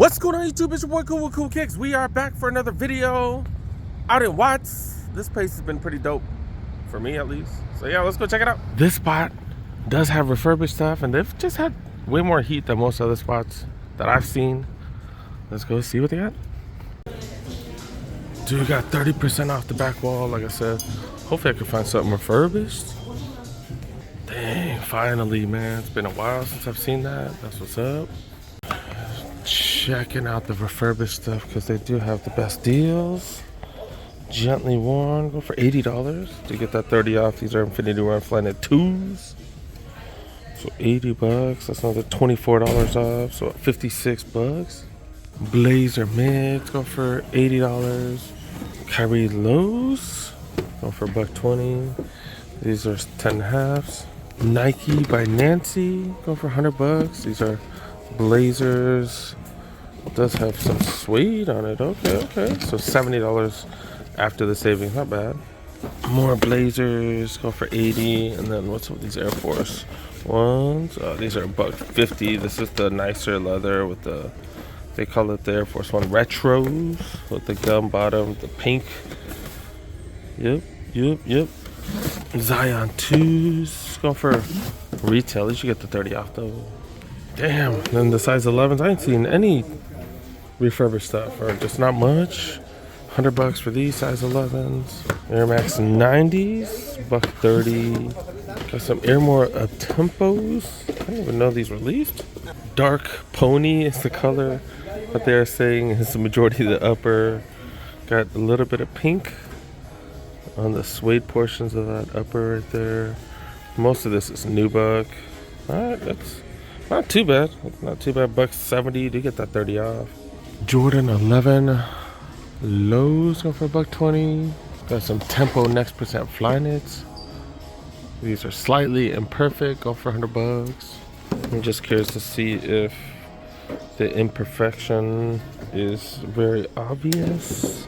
What's going on YouTube? It's your boy Cool with Cool Kicks. We are back for another video out in Watts. This place has been pretty dope, for me at least. So yeah, let's go check it out. This spot does have refurbished stuff, and they've just had way more heat than most other spots that I've seen. Let's go see what they got. Dude, we got 30% off the back wall, like I said. Hopefully I can find something refurbished. Dang, finally, man. It's been a while since I've seen that. That's what's up. Checking out the refurbished stuff because they do have the best deals. Gently worn, go for $80 to get that 30 off. These are Infinity Run Flyknit 2s. So $80, that's another $24 off, so $56. Blazer mids go for $80. Kyrie lows go for $120. These are 10.5s. Nike by Nancy go for $100. These are blazers. It does have some suede on it. Okay. So $70 after the savings, not bad. More blazers go for $80. And then what's with these Air Force ones? These are $150. This is the nicer leather with the, they call it the Air Force One retros with the gum bottom, the pink. Yep. Zion 2s go for retail. You should get the 30 off though. Damn. Then the size 11s, I ain't seen any refurbished stuff, or just not much. $100 for these size 11s. Air Max 90s, $130. Got some Airmore Tempos. I didn't even know these were released. Dark Pony is the color, but they're saying is the majority of the upper. Got a little bit of pink on the suede portions of that upper right there. Most of this is nubuck. Alright, that's not too bad. $170 to get that 30 off. Jordan 11 lows go for $120. Got some Tempo Next Percent Flyknits. These are slightly imperfect, go for $100. I'm just curious to see if the imperfection is very obvious.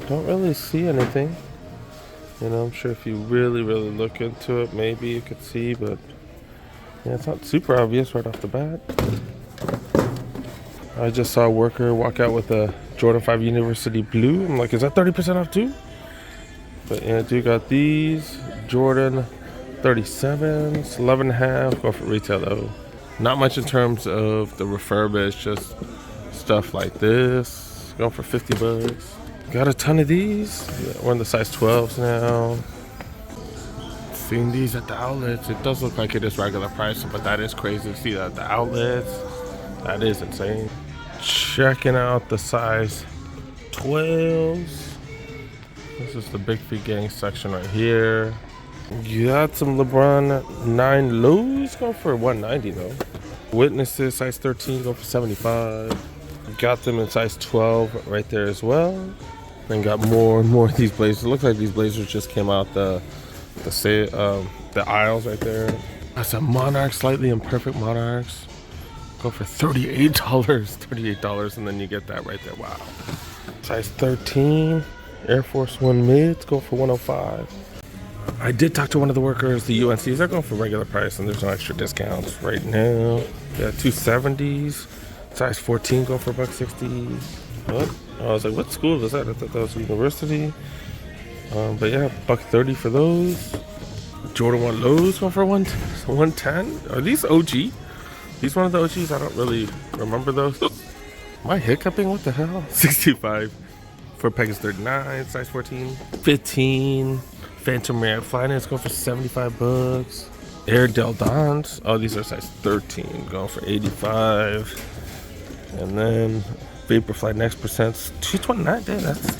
Don't really see anything. You know, I'm sure if you really look into it, maybe you could see, but yeah, it's not super obvious right off the bat. I just saw a worker walk out with a Jordan 5 University Blue. I'm like, is that 30% off too? But yeah, dude, got these Jordan 37s, 11.5, go for retail though. Not much in terms of the refurbished, just stuff like this. Going for $50. Got a ton of these. We're in the size 12s now. Seeing these at the outlets, it does look like it is regular price, but that is crazy to see that at the outlets. That is insane. Checking out the size 12s. This is the Big Feet Gang section right here. You got some LeBron 9 lows, go for $190 though. Witnesses size 13 go for $75. Got them in size 12 right there as well. Then got more and more of these blazers. It looks like these blazers just came out the aisles right there. That's a Monarch, slightly imperfect Monarchs. Go for $38, and then you get that right there. Wow. Size 13, Air Force One mids go for $105. I did talk to one of the workers, the UNCs. They're going for regular price, and there's no extra discounts right now. Yeah, 270s. Size 14 go for $160. What? I was like, what school is that? I thought that was a university. But yeah, $130 for those. Jordan 1 lows go for 110. Are these OG? These one of the OGs? I don't really remember those. Am I hiccuping? What the hell? 65 for Pegasus 39, size 14. 15. Phantom Rare Flyknits go for $75. Air Del Dons. Oh, these are size 13, going for $85. And then Vaporfly Next Percent's $229. Damn, that's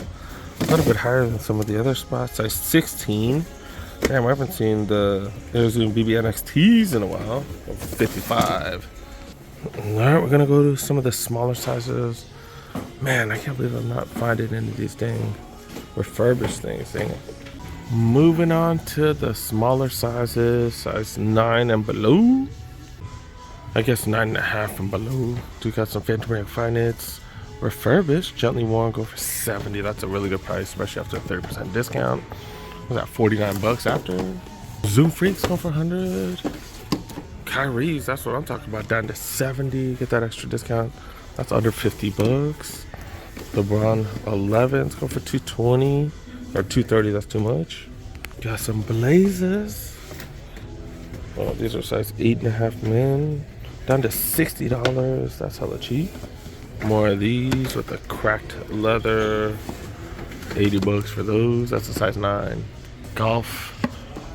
a little bit higher than some of the other spots. Size 16. Damn, I haven't seen the Air Zoom BBNXTs in a while. $55. Alright, we're gonna go to some of the smaller sizes. Man, I can't believe I'm not finding any of these dang refurbished things. Dang it. Moving on to the smaller sizes, size 9 and below. I guess 9.5 and below. Do got some Phantom Rare Flyknits. Refurbished, gently worn, go for $70. That's a really good price, especially after a 30% discount. Was that $49 after? Zoom Freaks go for $100. Kyrie's, that's what I'm talking about, down to $70. Get that extra discount. That's under 50 bucks. LeBron 11s go for 220 or 230. That's too much. Got some Blazers. Oh, these are size 8.5 men. Down to $60. That's hella cheap. More of these with the cracked leather. 80 bucks for those. That's a size 9. Golf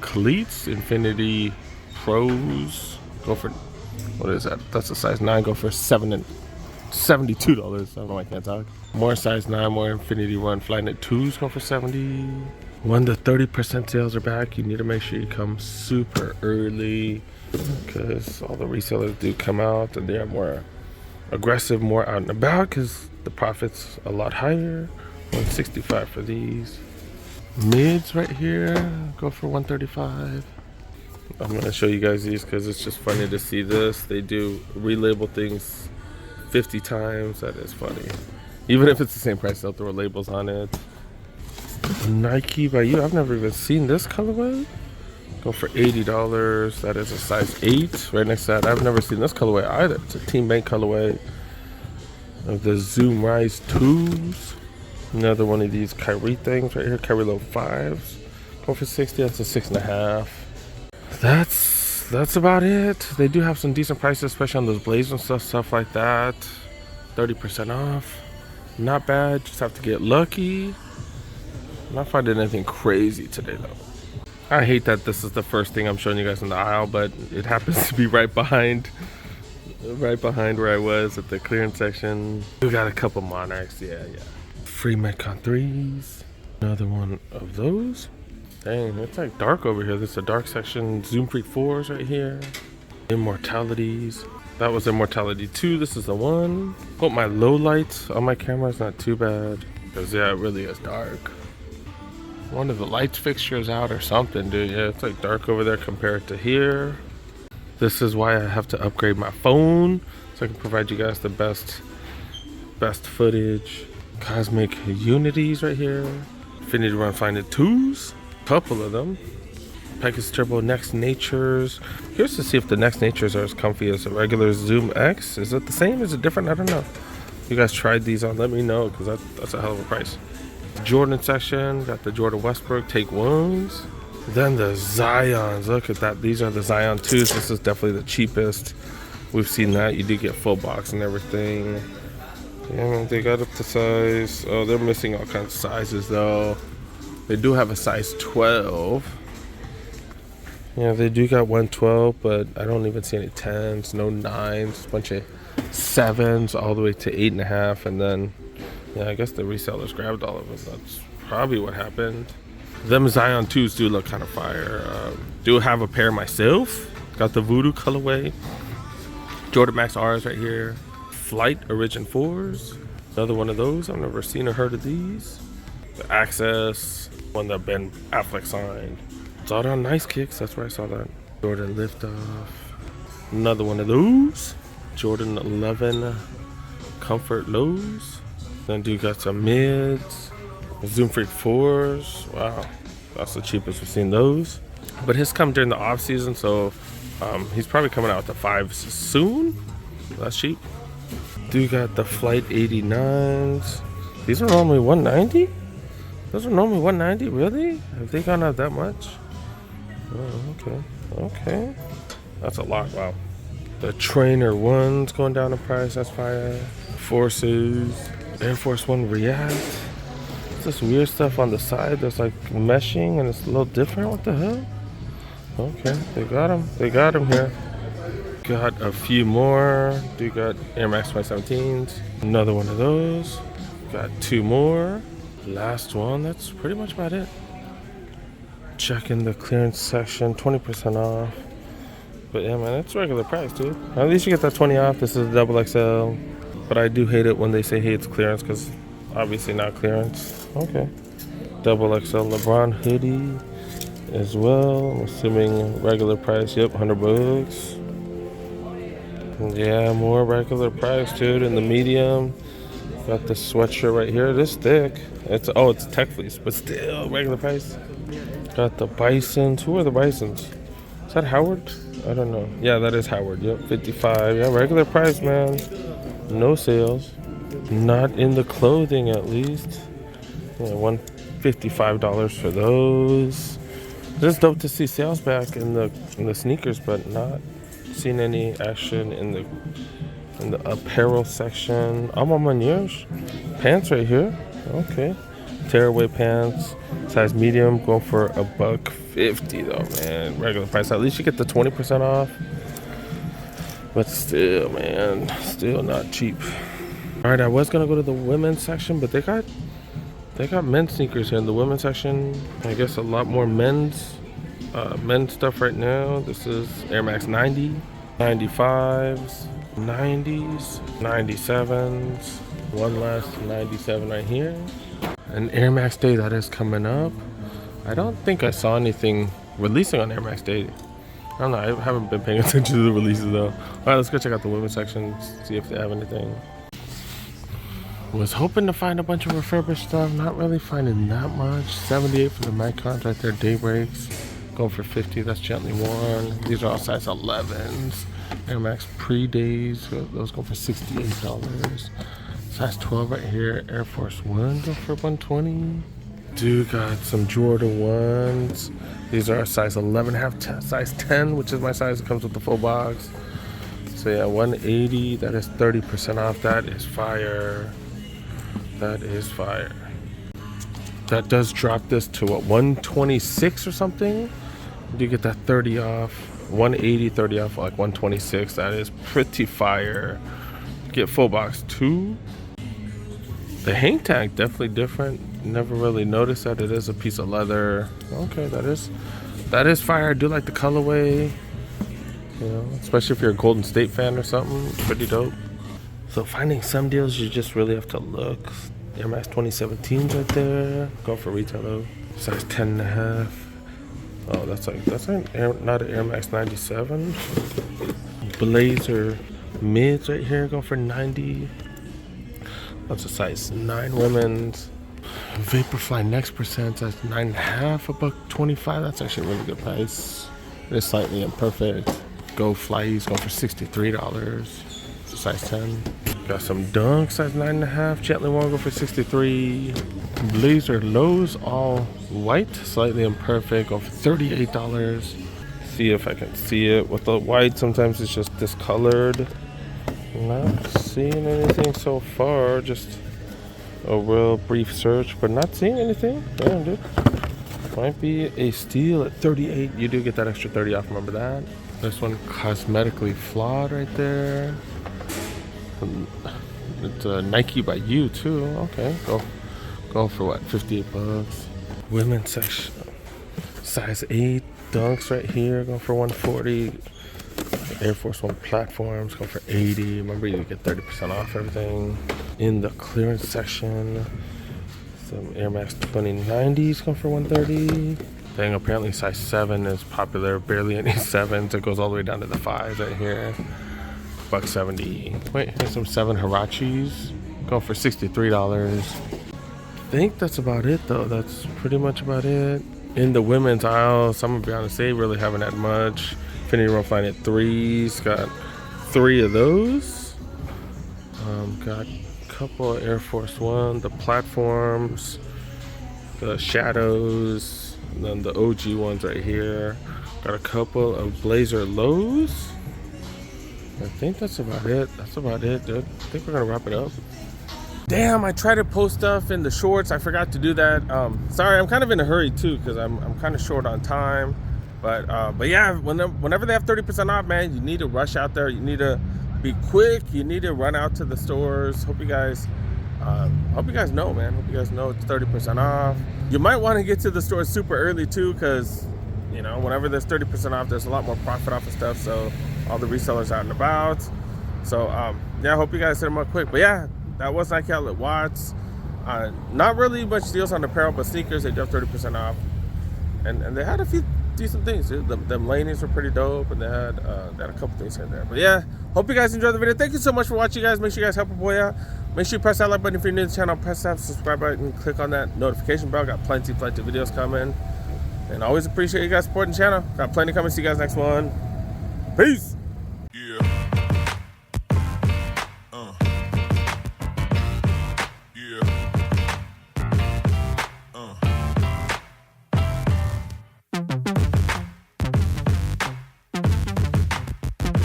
cleats, Infinity Pros. Go for, what is that? That's a size 9. Go for $72. I don't know why I can't talk. More size 9, more Infinity Run Flyknit 2s go for 70. When the 30% sales are back, you need to make sure you come super early because all the resellers do come out and they're more aggressive, more out and about because the profit's a lot higher. 165 for these. Mids right here go for 135. I'm going to show you guys these because it's just funny to see this. They do relabel things 50 times. That is funny. Even if it's the same price, they'll throw labels on it. Nike by You. I've never even seen this colorway. Go for $80. That is a size 8. Right next to that, I've never seen this colorway either. It's a Team Bank colorway of the Zoom Rise 2s. Another one of these Kyrie things right here. Kyrie Low 5s. Go for 60. That's a 6.5. That's about it. They do have some decent prices, especially on those Blazers and stuff like that. 30% off. Not bad. Just have to get lucky. Not finding anything crazy today though. I hate that this is the first thing I'm showing you guys in the aisle, but it happens to be right behind where I was at the clearance section. We got a couple Monarchs, yeah. Free Metcon 3s. Another one of those. Dang, it's like dark over here. This is a dark section. Zoom Freak 4s right here. Immortalities. That was Immortality 2. This is the 1. Hope my low light on my camera is not too bad. Because yeah, it really is dark. One of the lights fixtures out or something, dude. Yeah, it's like dark over there compared to here. This is why I have to upgrade my phone so I can provide you guys the best footage. Cosmic Unities right here. Infinity Run Flyknit 2s. Couple of them. Pegasus Turbo Next Natures. Here's to see if the Next Natures are as comfy as a regular Zoom X. Is it the same? Is it different? I don't know. You guys tried these on, let me know because that's a hell of a price. Jordan section, got the Jordan Westbrook Take 1s. Then the Zions, look at that. These are the Zion 2s. This is definitely the cheapest. We've seen that. You do get full box and everything. Yeah, man, they got up to size. Oh, they're missing all kinds of sizes though. They do have a size 12. Yeah, they do got 112, but I don't even see any 10s, no 9s, a bunch of 7s all the way to 8.5, and then yeah, I guess the resellers grabbed all of them. That's probably what happened. Them Zion 2s do look kind of fire. Do have a pair myself. Got the Voodoo colorway. Jordan Max R's right here. Flight Origin 4s. Another one of those. I've never seen or heard of these. The Access. One that Ben Affleck signed. Saw it on Nice Kicks. That's where I saw that. Jordan Liftoff. Another one of those. Jordan 11 Comfort Lows. Then dude got some mids. Zoom Freak 4s. Wow. That's the cheapest we've seen those. But his come during the off season, so he's probably coming out with the 5s soon. That's cheap. Dude got the Flight 89s. These are normally 190? Those are normally 190, really? Have they gone up that much? Oh, okay. That's a lot, wow. The Trainer 1s going down in price, that's fire. Forces, Air Force One React. This weird stuff on the side that's like meshing and it's a little different. What the hell? Okay, they got him here. Got a few more. Do got Air Max 2017s. Another one of those. Got 2 more. Last one. That's pretty much about it. Checking the clearance section. 20% off. But yeah, man, it's regular price, dude. At least you get that 20 off. This is a double XL. But I do hate it when they say, hey, it's clearance, because obviously not clearance. Okay. Double XL LeBron hoodie as well. I'm assuming regular price. Yep, 100 bucks. Yeah, more regular price, dude. In the medium. Got the sweatshirt right here. This thick. It's tech fleece, but still regular price. Got the Bisons. Who are the Bisons? Is that Howard? I don't know. Yeah, that is Howard. Yep, 55. Yeah, regular price, man. No sales. Not in the clothing, at least. Yeah, $155 for those. It's dope to see sales back in the sneakers, but not seeing any action in the apparel section. I'm on my news. Pants right here. Okay. Tearaway pants, size medium, going for $150 though, man. Regular price. At least you get the 20% off. But still, man, still not cheap. All right, I was gonna go to the women's section, but they got men's sneakers here in the women's section. I guess a lot more men's stuff right now. This is Air Max 90, 95s, 90s, 97s. One last 97 right here. And Air Max Day that is coming up. I don't think I saw anything releasing on Air Max Day. I don't know. I haven't been paying attention to the releases though. All right, let's go check out the women's section, see if they have anything. Was hoping to find a bunch of refurbished stuff. Not really finding that much. 78 for the Microns right there. Daybreaks. Going for 50. That's gently worn. These are all size 11s. Air Max pre-days. Those go for $68. Size 12 right here. Air Force One go for $120. Dude, got some Jordan 1s. These are size 11 half, size 10, which is my size. It comes with the full box. So yeah, $180. That is 30% off. That is fire. That is fire. That does drop this to what, $126 or something? You get that 30 off. 180, 30 off, like $126. That is pretty fire. Get full box too. The hang tag definitely different. Never really noticed that. It is a piece of leather. Okay, that is fire. I do like the colorway. You know, especially if you're a Golden State fan or something. Pretty dope. So finding some deals, you just really have to look. Air Max 2017s right there. Go for retail though. Size 10.5. Oh, that's not an Air Max 97. Blazer mids right here. Go for 90. That's a size 9 women's. Vaporfly Next Percent, that's 9.5, $125. That's actually a really good price. It's slightly imperfect. Go Flys go for $63. It's a size 10. Got some Dunks, size 9.5. Gently worn go for $63. Blazer Lows, all white, slightly imperfect, go for $38. See if I can see it with the white. Sometimes it's just discolored. Not seeing anything so far. Just a real brief search, but not seeing anything. Damn, dude. Might be a steal at 38. You do get that extra 30 off, remember that? This one cosmetically flawed right there. It's Nike by you too. Okay, go for what, $58. Women's section, size 8 Dunks right here, go for $140. Air Force One platforms go for $80. Remember, you get 30% off everything. In the clearance section, some Air Max 2090s go for $130. Dang, apparently size 7 is popular. Barely any 7s. It goes all the way down to the 5s right here. $170. Wait, here's some 7 Hirachis. Go for $63. I think that's about it though. That's pretty much about it. In the women's aisle, I'm gonna be honest, they really haven't had much. Infinity Run Flying at 3s. Got 3 of those. Got a couple of Air Force One, the platforms, the shadows, and then the OG ones right here. Got a couple of Blazer Lows. I think that's about it. That's about it, dude. I think we're gonna wrap it up. Damn, I tried to post stuff in the shorts. I forgot to do that. Sorry, I'm kind of in a hurry too because I'm kind of short on time. But yeah, whenever they have 30% off, man, you need to rush out there. You need to be quick. You need to run out to the stores. Hope you guys know, man. Hope you guys know it's 30% off. You might want to get to the store super early too, because you know, whenever there's 30% off, there's a lot more profit off of stuff. So all the resellers out and about. So yeah, I hope you guys hit them up quick. But yeah, that was Nike Outlet Watts. Not really much deals on apparel, but sneakers, they do have 30% off. And they had a few decent things, dude. Them Laney's were pretty dope, and they had a couple things in there. But yeah, hope you guys enjoyed the video. Thank you so much for watching, guys. Make sure you guys help a boy out. Make sure you press that like button if you're new to the channel. Press that subscribe button. Click on that notification bell. Got plenty of videos coming. And always appreciate you guys supporting the channel. Got plenty coming. See you guys next one. Peace.